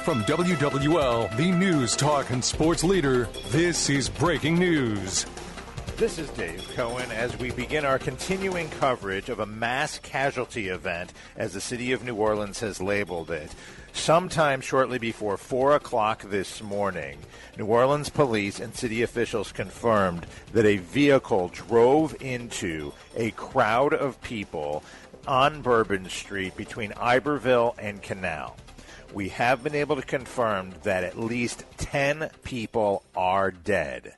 From WWL, the news, talk, and sports leader, this is Breaking News. This is Dave Cohen as we begin our continuing coverage of a mass casualty event, as the city of New Orleans has labeled it. Sometime shortly before 4 o'clock this morning, New Orleans police and city officials confirmed that a vehicle drove into a crowd of people on Bourbon Street between Iberville and Canal. We have been able to confirm that at least 10 people are dead.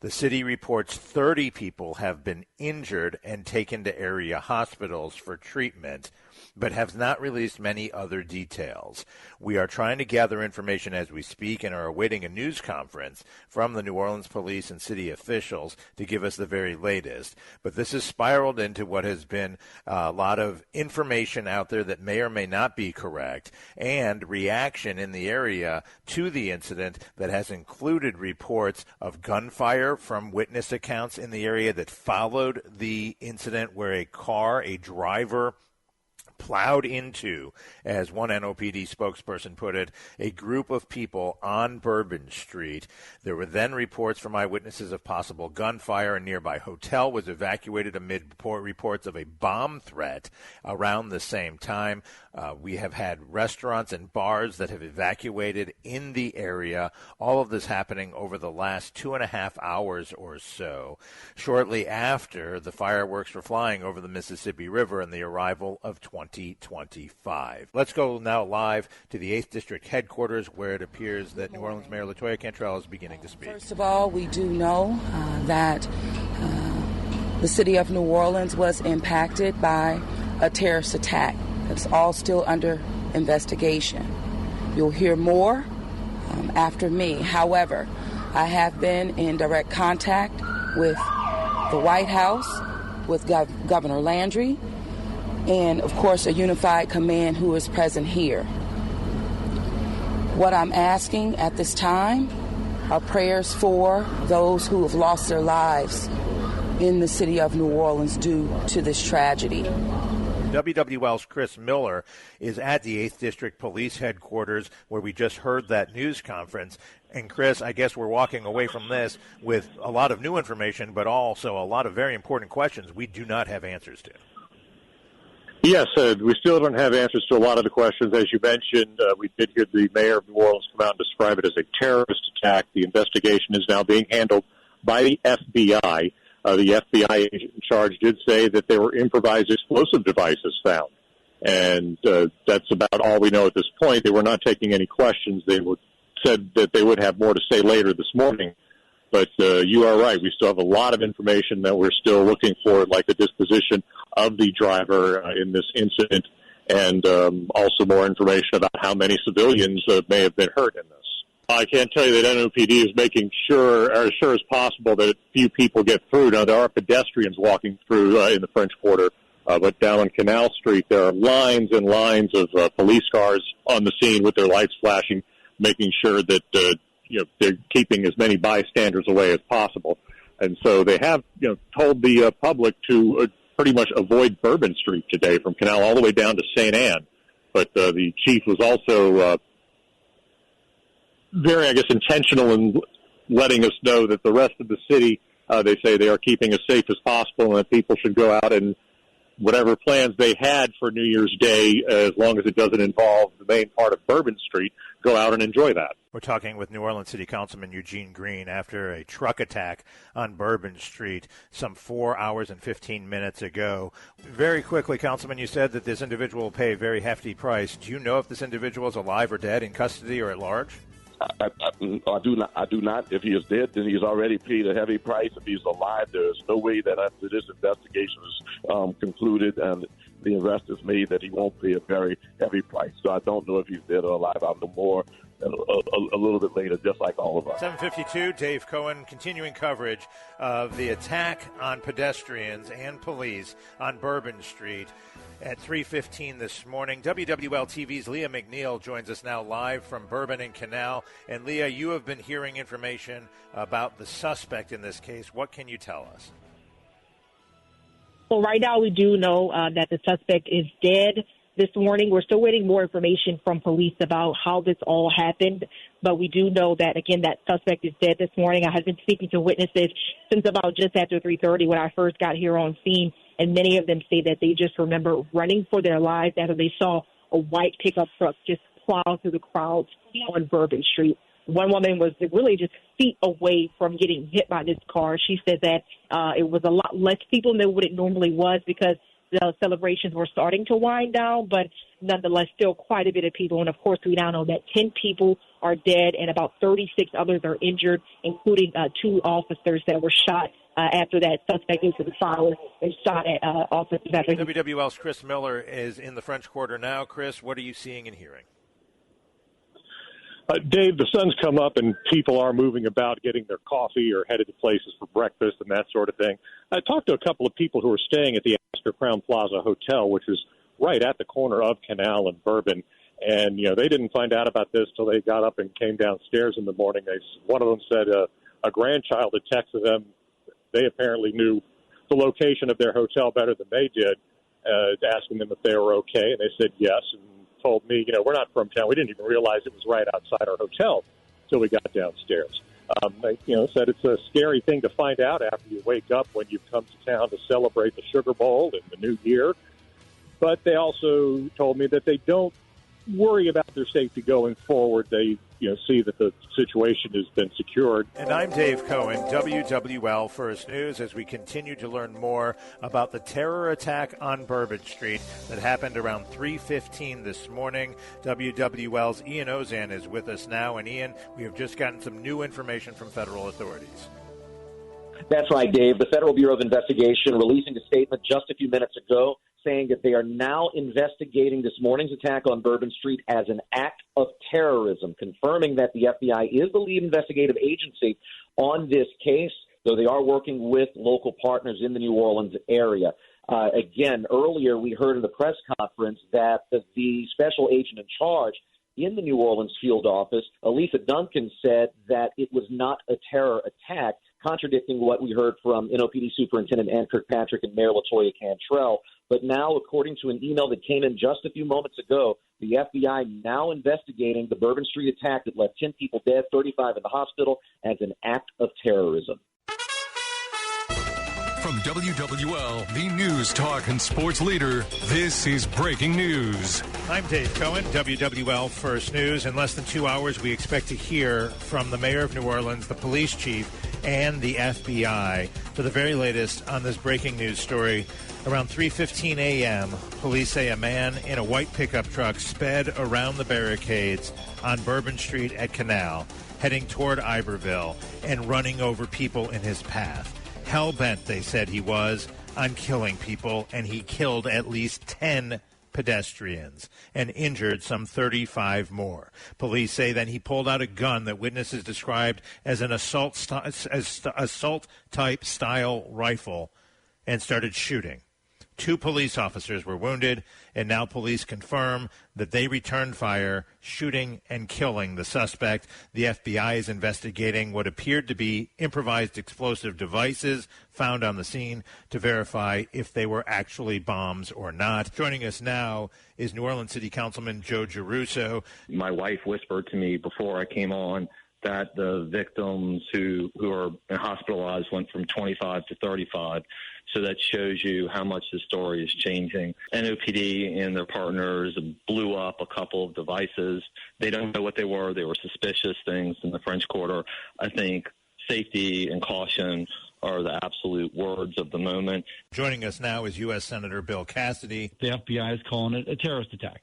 The city reports 30 people have been injured and taken to area hospitals for treatment, but have not released many other details. We are trying to gather information as we speak and are awaiting a news conference from the New Orleans police and city officials to give us the very latest. But this has spiraled into what has been a lot of information out there that may or may not be correct, and reaction in the area to the incident that has included reports of gunfire from witness accounts in the area that followed the incident, where a driver plowed into, as one NOPD spokesperson put it, a group of people on Bourbon Street. There were then reports from eyewitnesses of possible gunfire. A nearby hotel was evacuated amid reports of a bomb threat around the same time. We have had restaurants and bars that have evacuated in the area. All of this happening over the last 2.5 hours or so, shortly after the fireworks were flying over the Mississippi River and the arrival of 2025. Let's go now live to the 8th District headquarters, where it appears that New Orleans Mayor LaToya Cantrell is beginning to speak. First of all, we do know that the city of New Orleans was impacted by a terrorist attack. It's all still under investigation. You'll hear more after me. However, I have been in direct contact with the White House, with Governor Landry, and, of course, a unified command who is present here. What I'm asking at this time are prayers for those who have lost their lives in the city of New Orleans due to this tragedy. WWL's Chris Miller is at the 8th District Police Headquarters, where we just heard that news conference. And, Chris, I guess we're walking away from this with a lot of new information, but also a lot of very important questions we do not have answers to. Yes, we still don't have answers to a lot of the questions. As you mentioned, we did hear the mayor of New Orleans come out and describe it as a terrorist attack. The investigation is now being handled by the FBI. The FBI agent in charge did say that there were improvised explosive devices found. And that's about all we know at this point. They were not taking any questions. They said that they would have more to say later this morning. But you are right. We still have a lot of information that we're still looking for, like the disposition of the driver in this incident, and also more information about how many civilians may have been hurt in this. I can't tell you that NOPD is making sure, or as sure as possible, that few people get through. Now, there are pedestrians walking through in the French Quarter, but down on Canal Street, there are lines and lines of police cars on the scene with their lights flashing, making sure that they're keeping as many bystanders away as possible. And so they have told the public to pretty much avoid Bourbon Street today, from Canal all the way down to St. Anne. But the chief was also very, intentional in letting us know that the rest of the city, they say they are keeping as safe as possible, and that people should go out and whatever plans they had for New Year's Day, as long as it doesn't involve the main part of Bourbon Street, go out and enjoy that. We're talking with New Orleans City Councilman Eugene Green after a truck attack on Bourbon Street some 4 hours and 15 minutes ago. Very quickly, Councilman, you said that this individual will pay a very hefty price. Do you know if this individual is alive or dead, in custody or at large? I do not. If he is dead, then he's already paid a heavy price. If he's alive, there's no way that after this investigation is concluded and the arrest is made that he won't pay a very heavy price. So I don't know if he's dead or alive. I'll know more a little bit later, just like all of us. 7:52, Dave Cohen, continuing coverage of the attack on pedestrians and police on Bourbon Street at 3:15 this morning. WWL TV's Leah McNeil joins us now live from Bourbon and Canal. And Leah, you have been hearing information about the suspect in this case. What can you tell us? Well, right now we do know that the suspect is dead. this morning. We're still waiting more information from police about how this all happened. But we do know that, again, that suspect is dead this morning. I have been speaking to witnesses since about just after 3:30 when I first got here on scene. And many of them say that they just remember running for their lives after they saw a white pickup truck just plow through the crowds on Bourbon Street. One woman was really just feet away from getting hit by this car. She said that it was a lot less people than what it normally was because the celebrations were starting to wind down, but nonetheless, still quite a bit of people. And, of course, we now know that 10 people are dead and about 36 others are injured, including 2 officers that were shot after that suspect into the fire and shot at officers. WWL's Chris Miller is in the French Quarter now. Chris, what are you seeing and hearing? Dave, the sun's come up and people are moving about, getting their coffee or headed to places for breakfast and that sort of thing. I talked to a couple of people who were staying at the Astor Crown Plaza Hotel, which is right at the corner of Canal and Bourbon. And, they didn't find out about this till they got up and came downstairs in the morning. One of them said a grandchild had texted them. They apparently knew the location of their hotel better than they did, asking them if they were okay. And they said yes, and told me, we're not from town. We didn't even realize it was right outside our hotel until we got downstairs. They, said it's a scary thing to find out after you wake up when you've come to town to celebrate the Sugar Bowl and the New Year. But they also told me that they don't worry about their safety going forward. They, see that the situation has been secured. And I'm Dave Cohen, WWL First News, as we continue to learn more about the terror attack on Bourbon Street that happened around 3:15 this morning. WWL's Ian Ozan is with us now. And Ian, we have just gotten some new information from federal authorities. That's right, Dave. The Federal Bureau of Investigation releasing a statement just a few minutes ago saying that they are now investigating this morning's attack on Bourbon Street as an act of terrorism, confirming that the FBI is the lead investigative agency on this case, though they are working with local partners in the New Orleans area. Again, earlier we heard in the press conference that the special agent in charge in the New Orleans field office, Elisa Duncan, said that it was not a terror attack, contradicting what we heard from NOPD Superintendent Ann Kirkpatrick and Mayor LaToya Cantrell. But now, according to an email that came in just a few moments ago, the FBI now investigating the Bourbon Street attack that left 10 people dead, 35 in the hospital, as an act of terrorism. From WWL, the news, talk, and sports leader, this is Breaking News. I'm Dave Cohen, WWL First News. In less than 2 hours, we expect to hear from the mayor of New Orleans, the police chief, and the FBI for the very latest on this breaking news story. Around 3:15 a.m., police say a man in a white pickup truck sped around the barricades on Bourbon Street at Canal, heading toward Iberville and running over people in his path. Hell-bent, they said he was, on killing people, and he killed at least 10 pedestrians and injured some 35 more. Police say then he pulled out a gun that witnesses described as an assault-type style rifle and started shooting. 2 police officers were wounded, and now police confirm that they returned fire, shooting and killing the suspect. The FBI is investigating what appeared to be improvised explosive devices found on the scene to verify if they were actually bombs or not. Joining us now is New Orleans City Councilman Joe Giarrusso. My wife whispered to me before I came on that the victims who are hospitalized went from 25 to 35. So that shows you how much the story is changing. NOPD and their partners blew up a couple of devices. They don't know what they were. They were suspicious things in the French Quarter. I think safety and caution are the absolute words of the moment. Joining us now is U.S. Senator Bill Cassidy. The FBI is calling it a terrorist attack.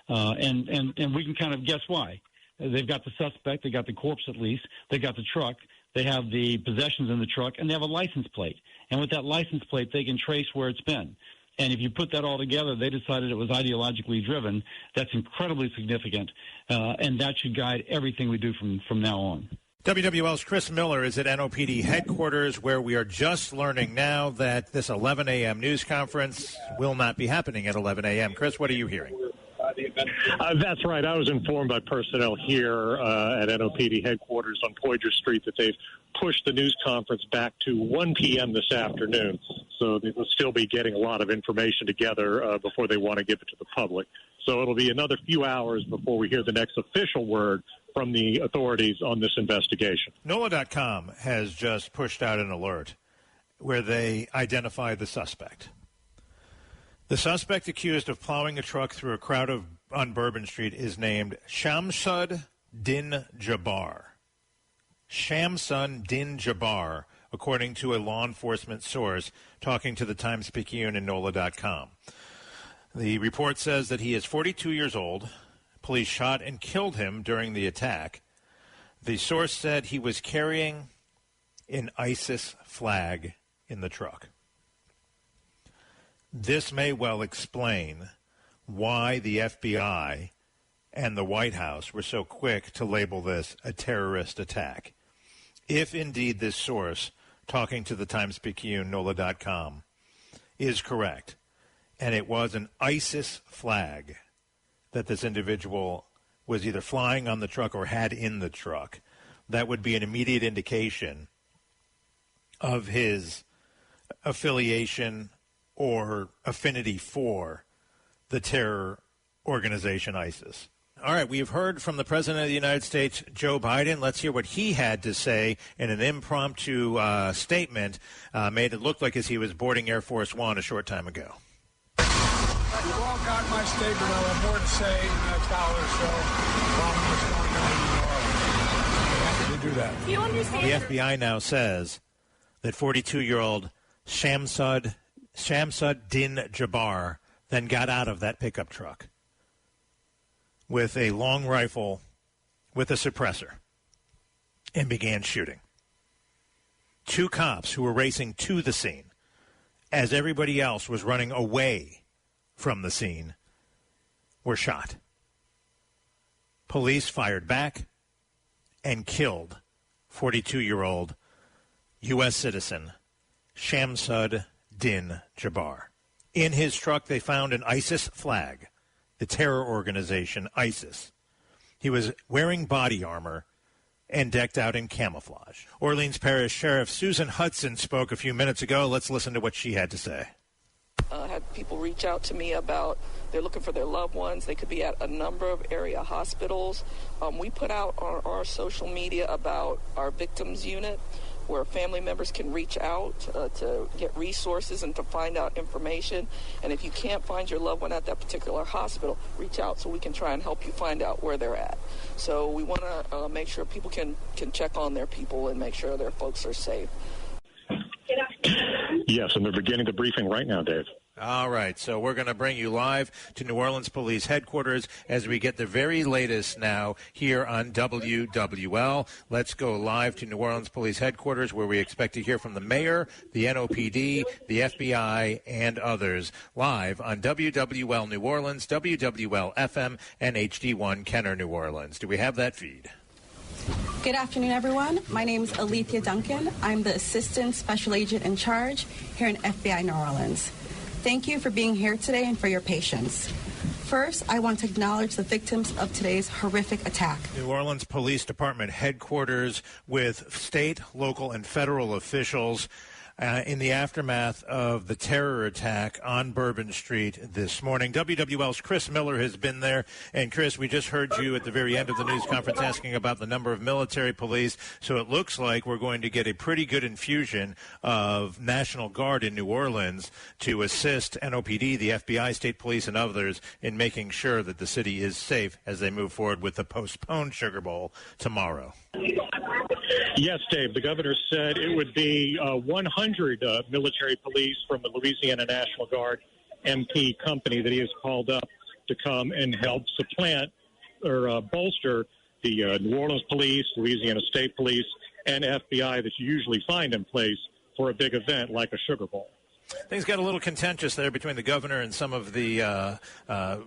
And we can kind of guess why. They've got the suspect. They got the corpse at least. They got the truck. They have the possessions in the truck, and they have a license plate. And with that license plate, they can trace where it's been. And if you put that all together, they decided it was ideologically driven. That's incredibly significant, and that should guide everything we do from now on. WWL's Chris Miller is at NOPD headquarters, where we are just learning now that this 11 a.m. news conference will not be happening at 11 a.m. Chris, what are you hearing? That's right. I was informed by personnel here at NOPD headquarters on Poydras Street that they've pushed the news conference back to 1 p.m. this afternoon. So they will still be getting a lot of information together before they want to give it to the public. So it'll be another few hours before we hear the next official word from the authorities on this investigation. NOLA.com has just pushed out an alert where they identify the suspect. The suspect accused of plowing a truck through a crowd on Bourbon Street is named Shamsud Din Jabbar. Shamsun Din Jabbar, according to a law enforcement source talking to the Times-Picayune and NOLA.com. The report says that he is 42 years old. Police shot and killed him during the attack. The source said he was carrying an ISIS flag in the truck. This may well explain why the FBI and the White House were so quick to label this a terrorist attack. If indeed this source, talking to the Times-Picayune, NOLA.com, is correct, and it was an ISIS flag that this individual was either flying on the truck or had in the truck, that would be an immediate indication of his affiliation or affinity for the terror organization ISIS. All right, we've heard from the President of the United States, Joe Biden. Let's hear what he had to say in an impromptu statement made it look like as he was boarding Air Force One a short time ago. You've all got my statement. I'll have more to say in the next hour or so about what's going on in New Orleans. I'm happy to do that. Do you understand? The FBI now says that 42-year-old Shamsud Din Jabbar then got out of that pickup truck with a long rifle with a suppressor and began shooting. Two cops who were racing to the scene as everybody else was running away from the scene were shot. Police fired back and killed 42-year-old U.S. citizen Shamsud Din Jabbar. In his truck, they found an ISIS flag, the terror organization ISIS. He was wearing body armor and decked out in camouflage. Orleans Parish Sheriff Susan Hudson spoke a few minutes ago. Let's listen to what she had to say. Had people reach out to me about they're looking for their loved ones. They could be at a number of area hospitals. We put out on our social media about our victims unit, where family members can reach out to get resources and to find out information. And if you can't find your loved one at that particular hospital, reach out so we can try and help you find out where they're at. So we want to make sure people can check on their people and make sure their folks are safe. Yes, and they're beginning the briefing right now, Dave. All right, so we're going to bring you live to New Orleans Police Headquarters as we get the very latest now here on WWL. Let's go live to New Orleans Police Headquarters, where we expect to hear from the mayor, the NOPD, the FBI, and others, live on WWL New Orleans, WWL FM, and HD1 Kenner New Orleans. Do we have that feed? Good afternoon, everyone. My name is Alethea Duncan. I'm the Assistant Special Agent in charge here in FBI New Orleans. Thank you for being here today and for your patience. First, I want to acknowledge the victims of today's horrific attack. New Orleans Police Department headquarters with state, local, and federal officials in the aftermath of the terror attack on Bourbon Street this morning. WWL's Chris Miller has been there. And, Chris, we just heard you at the very end of the news conference asking about the number of military police. So it looks like we're going to get a pretty good infusion of National Guard in New Orleans to assist NOPD, the FBI, state police, and others in making sure that the city is safe as they move forward with the postponed Sugar Bowl tomorrow. Yes, Dave. The governor said it would be 100 military police from the Louisiana National Guard MP company that he has called up to come and help supplant or bolster the New Orleans Police, Louisiana State Police, and FBI that you usually find in place for a big event like a Sugar Bowl. Things got a little contentious there between the governor and some of the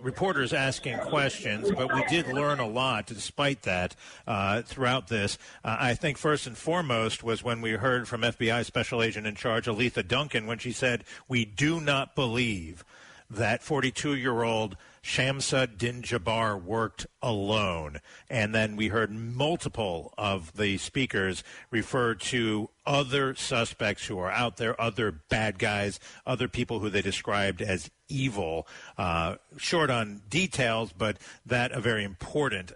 reporters asking questions, but we did learn a lot despite that throughout this. I think first and foremost was when we heard from FBI Special Agent in Charge, Alethea Duncan, when she said, "We do not believe that 42-year-old Shamsa Din-Jabbar worked alone. And then we heard multiple of the speakers refer to other suspects who are out there, other bad guys, other people who they described as evil. Short on details, but that a very important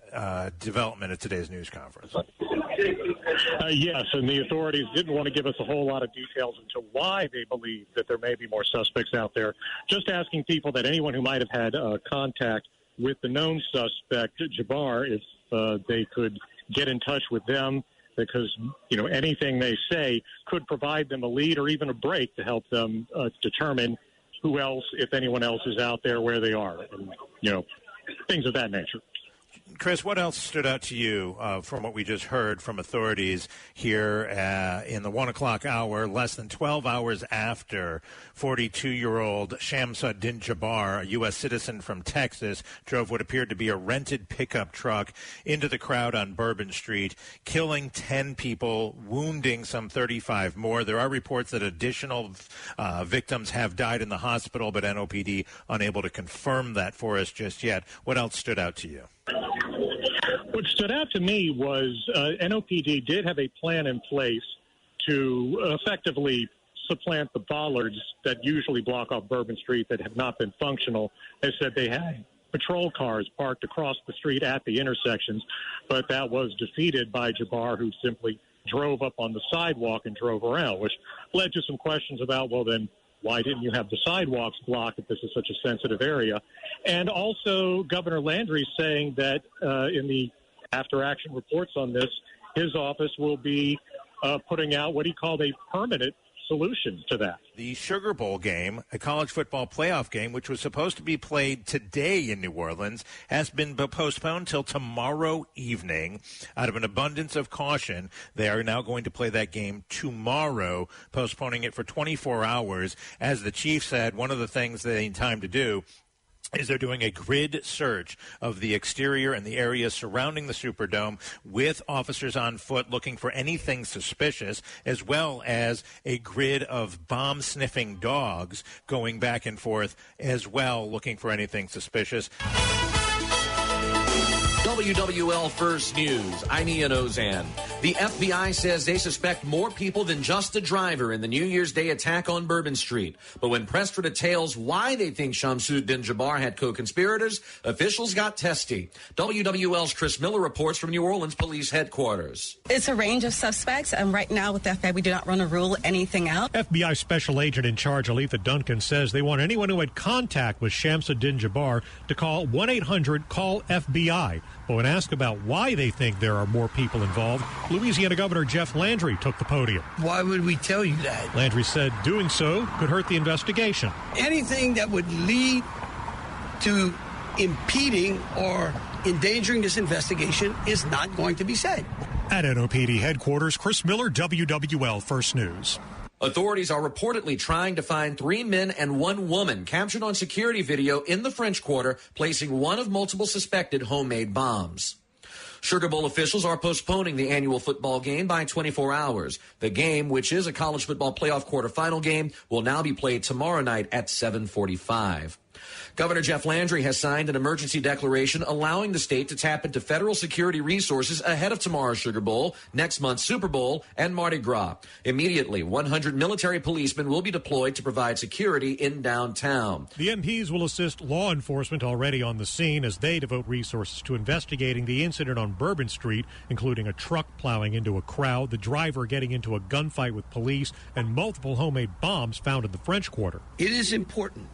development at today's news conference. Yes, and the authorities didn't want to give us a whole lot of details into why they believe that there may be more suspects out there. Just asking people that anyone who might have had contact with the known suspect, Jabbar, if they could get in touch with them, because, you know, anything they say could provide them a lead or even a break to help them determine who else, if anyone else is out there, where they are, and, you know, things of that nature. Chris, what else stood out to you from what we just heard from authorities here in the 1 o'clock hour, less than 12 hours after 42-year-old Shamsa Din-Jabbar, a U.S. citizen from Texas, drove what appeared to be a rented pickup truck into the crowd on Bourbon Street, killing 10 people, wounding some 35 more. There are reports that additional victims have died in the hospital, but NOPD unable to confirm that for us just yet. What else stood out to you? What stood out to me was NOPD did have a plan in place to effectively supplant the bollards that usually block off Bourbon Street that have not been functional. They said they had patrol cars parked across the street at the intersections, but that was defeated by Jabbar, who simply drove up on the sidewalk and drove around, which led to some questions about, well, then, why didn't you have the sidewalks blocked if this is such a sensitive area? And also Governor Landry saying that in the after-action reports on this, his office will be putting out what he called a permanent solution to that. The Sugar Bowl game, a college football playoff game, which was supposed to be played today in New Orleans, has been postponed till tomorrow evening. Out of an abundance of caution, they are now going to play that game tomorrow, postponing it for 24 hours. As the chief said, one of the things they need time to do is they're doing a grid search of the exterior and the area surrounding the Superdome with officers on foot looking for anything suspicious, as well as a grid of bomb-sniffing dogs going back and forth as well, looking for anything suspicious. WWL First News, I'm Ian Ozan. The FBI says they suspect more people than just the driver in the New Year's Day attack on Bourbon Street. But when pressed for details why they think Shamsu Din-Jabbar had co-conspirators, officials got testy. WWL's Chris Miller reports from New Orleans Police Headquarters. It's a range of suspects, and right now with the FBI, we do not want to rule anything out. FBI Special Agent in charge, Aletha Duncan, says they want anyone who had contact with Shamsa Din-Jabbar to call 1-800-CALL-FBI. But when asked about why they think there are more people involved, Louisiana Governor Jeff Landry took the podium. Why would we tell you that? Landry said doing so could hurt the investigation. Anything that would lead to impeding or endangering this investigation is not going to be said. At NOPD headquarters, Chris Miller, WWL First News. Authorities are reportedly trying to find 3 men and 1 woman captured on security video in the French Quarter, placing one of multiple suspected homemade bombs. Sugar Bowl officials are postponing the annual football game by 24 hours. The game, which is a college football playoff quarterfinal game, will now be played tomorrow night at 7:45. Governor Jeff Landry has signed an emergency declaration allowing the state to tap into federal security resources ahead of tomorrow's Sugar Bowl, next month's Super Bowl, and Mardi Gras. Immediately, 100 military policemen will be deployed to provide security in downtown. The MPs will assist law enforcement already on the scene as they devote resources to investigating the incident on Bourbon Street, including a truck plowing into a crowd, the driver getting into a gunfight with police, and multiple homemade bombs found in the French Quarter. It is important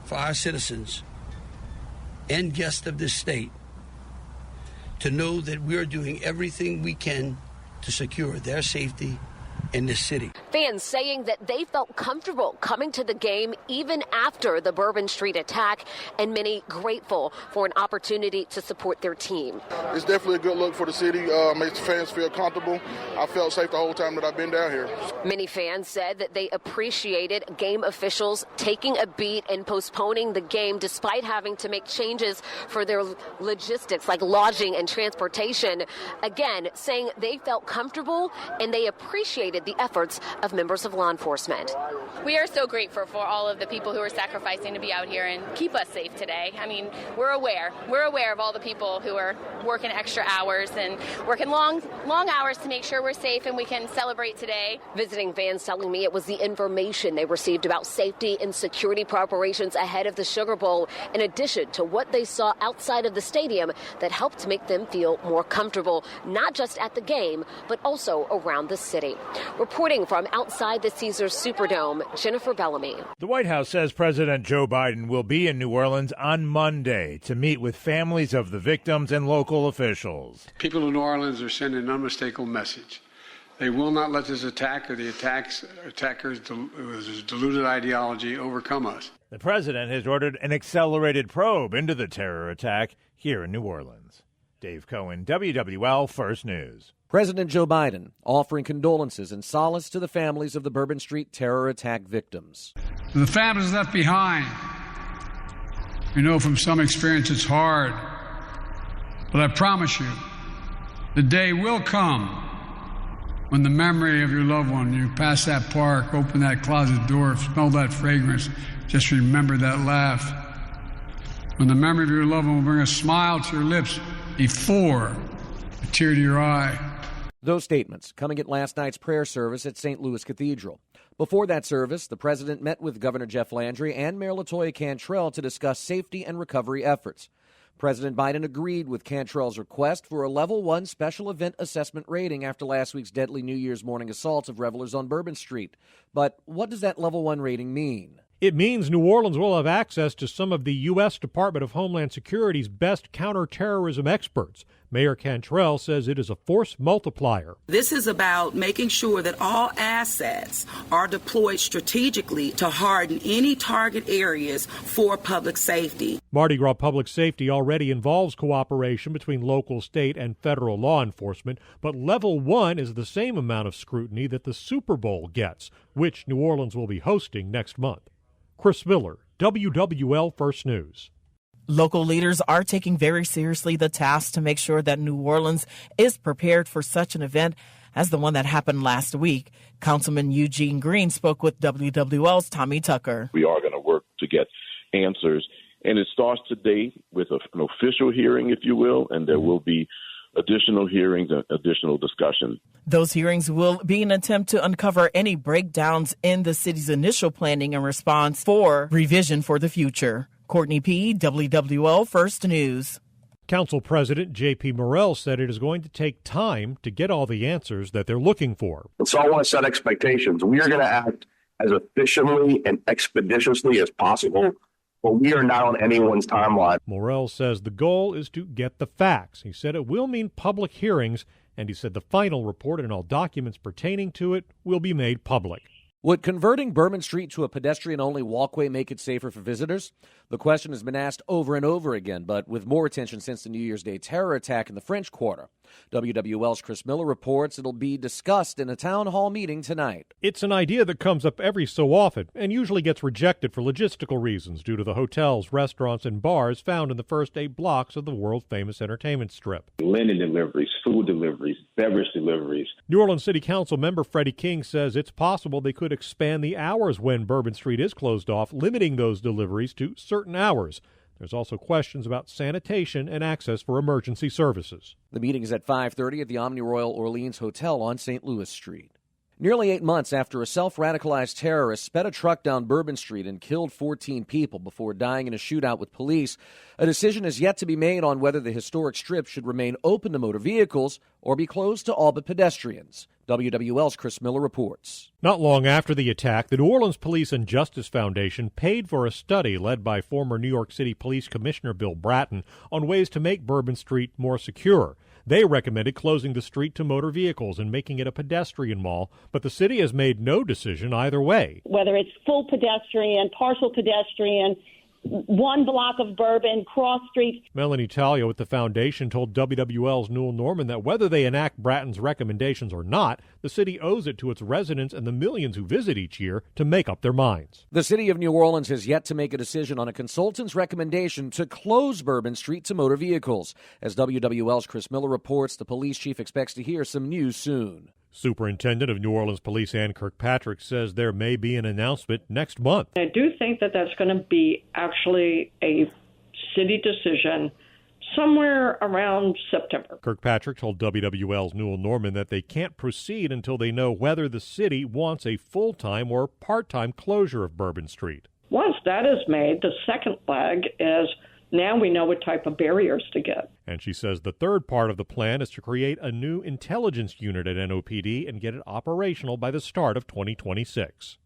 for our citizens and guests of this state to know that we are doing everything we can to secure their safety in this city. Fans saying that they felt comfortable coming to the game even after the Bourbon Street attack, and many grateful for an opportunity to support their team. It's definitely a good look for the city. Makes the fans feel comfortable. I felt safe the whole time that I've been down here. Many fans said that they appreciated game officials taking a beat and postponing the game despite having to make changes for their logistics like lodging and transportation. Again, saying they felt comfortable and they appreciated the efforts of of members of law enforcement. We are so grateful for all of the people who are sacrificing to be out here and keep us safe today. I mean, we're aware of all the people who are working extra hours and working long hours to make sure we're safe and we can celebrate today. Visiting fans telling me it was the information they received about safety and security preparations ahead of the Sugar Bowl, in addition to what they saw outside of the stadium, that helped make them feel more comfortable, not just at the game, but also around the city. Reporting from outside the Caesars Superdome, Jennifer Bellamy. The White House says President Joe Biden will be in New Orleans on Monday to meet with families of the victims and local officials. People in New Orleans are sending an unmistakable message. They will not let this attack or the attackers' deluded ideology overcome us. The president has ordered an accelerated probe into the terror attack here in New Orleans. Dave Cohen, WWL First News. President Joe Biden offering condolences and solace to the families of the Bourbon Street terror attack victims. To the families left behind, we know from some experience it's hard, but I promise you, the day will come when the memory of your loved one, you pass that park, open that closet door, smell that fragrance, just remember that laugh. When the memory of your loved one will bring a smile to your lips before a tear to your eye. Those statements coming at last night's prayer service at St. Louis Cathedral. Before that service, the president met with Governor Jeff Landry and Mayor LaToya Cantrell to discuss safety and recovery efforts. President Biden agreed with Cantrell's request for a Level 1 special event assessment rating after last week's deadly New Year's morning assaults of revelers on Bourbon Street. But what does that Level 1 rating mean? It means New Orleans will have access to some of the U.S. Department of Homeland Security's best counterterrorism experts. Mayor Cantrell says it is a force multiplier. This is about making sure that all assets are deployed strategically to harden any target areas for public safety. Mardi Gras Public Safety already involves cooperation between local, state, and federal law enforcement, but Level 1 is the same amount of scrutiny that the Super Bowl gets, which New Orleans will be hosting next month. Chris Miller, WWL First News. Local leaders are taking very seriously the task to make sure that New Orleans is prepared for such an event as the one that happened last week. Councilman Eugene Green spoke with WWL's Tommy Tucker. We are going to work to get answers, and it starts today with an official hearing, if you will, and there will be additional hearings and additional discussion. Those hearings will be an attempt to uncover any breakdowns in the city's initial planning and response for revision for the future. Courtney P., WWL First News. Council President J.P. Murrow said it is going to take time to get all the answers that they're looking for. So I want to set expectations. We are going to act as efficiently and expeditiously as possible, but we are not on anyone's timeline. Morrell says the goal is to get the facts. He said it will mean public hearings, and he said the final report and all documents pertaining to it will be made public. Would converting Bourbon Street to a pedestrian-only walkway make it safer for visitors? The question has been asked over and over again, but with more attention since the New Year's Day terror attack in the French Quarter. WWL's Chris Miller reports it'll be discussed in a town hall meeting tonight. It's an idea that comes up every so often and usually gets rejected for logistical reasons due to the hotels, restaurants, and bars found in the first 8 blocks of the world-famous entertainment strip. Linen deliveries, food deliveries, beverage deliveries. New Orleans City Council member Freddie King says it's possible they could expand the hours when Bourbon Street is closed off, limiting those deliveries to certain hours. There's also questions about sanitation and access for emergency services. The meeting is at 5:30 at the Omni Royal Orleans Hotel on St. Louis Street. Nearly 8 months after a self-radicalized terrorist sped a truck down Bourbon Street and killed 14 people before dying in a shootout with police, a decision is yet to be made on whether the historic strip should remain open to motor vehicles or be closed to all but pedestrians. WWL's Chris Miller reports. Not long after the attack, the New Orleans Police and Justice Foundation paid for a study led by former New York City Police Commissioner Bill Bratton on ways to make Bourbon Street more secure. They recommended closing the street to motor vehicles and making it a pedestrian mall, but the city has made no decision either way. Whether it's full pedestrian, partial pedestrian, 1 block of Bourbon, cross streets. Melanie Talia with the foundation told WWL's Newell Norman that whether they enact Bratton's recommendations or not, the city owes it to its residents and the millions who visit each year to make up their minds. The city of New Orleans has yet to make a decision on a consultant's recommendation to close Bourbon Street to motor vehicles. As WWL's Chris Miller reports, the police chief expects to hear some news soon. Superintendent of New Orleans Police Ann Kirkpatrick says there may be an announcement next month. I do think that that's going to be actually a city decision somewhere around September. Kirkpatrick told WWL's Newell Norman that they can't proceed until they know whether the city wants a full-time or part-time closure of Bourbon Street. Once that is made, the second leg is now we know what type of barriers to get. And she says the third part of the plan is to create a new intelligence unit at NOPD and get it operational by the start of 2026.